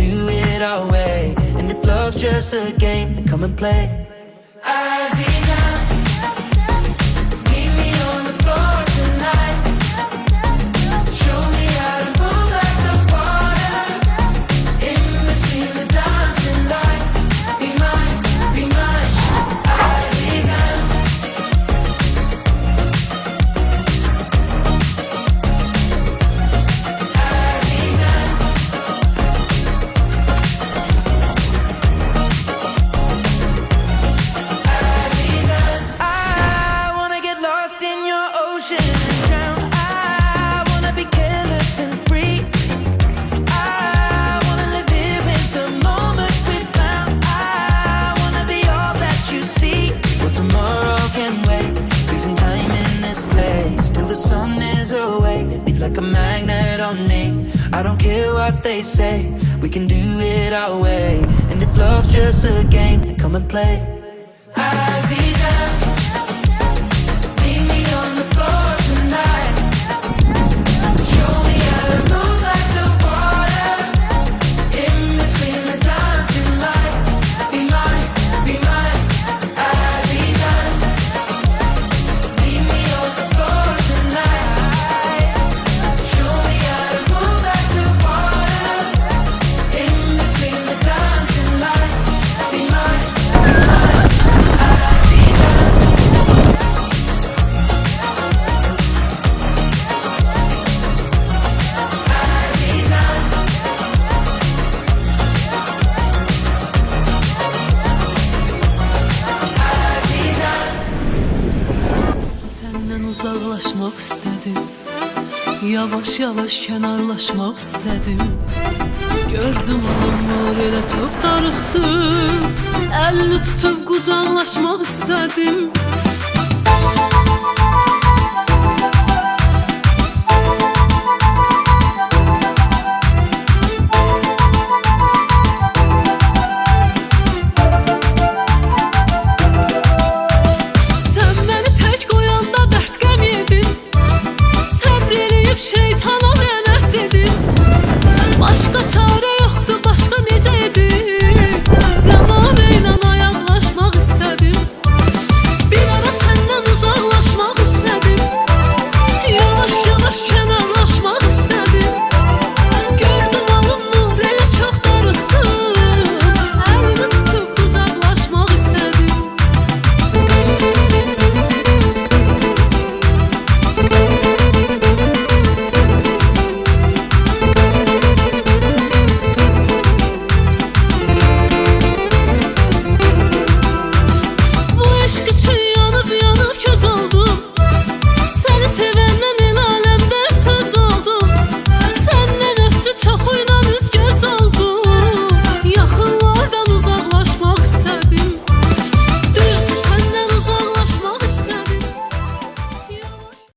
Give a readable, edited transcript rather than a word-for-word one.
do it our way. And if love's just a game, then come and play. Aziza, meet me on the floor tonight. Show me how to move like the water. In between the dancing lights. Be mine, Aziza. I wanna get lost in your ocean and drown. I wanna be careless and free. I wanna live here in the moment we found. I wanna be all that you see. Well, tomorrow can wait. Freezing time in this place till the sun is awake. Be like a magnet on me. I don't care what they say. We can do it our way. And if love's just a game, then come and play. Aziza, meet me on the floor tonight. Show me how to move like the water. In between the dancing lights. Be mine, Aziza. Meet me on the floor tonight. Show me how to move like the water. In between the dancing lights. Be mine, Aziza. Senden uzaklaşmak istedim. Yavaş yavaş kənarlaşmaq istedim. Gördüm adamlar elə çox darıxdı. Əlini tutub qucaqlaşmaq istedim.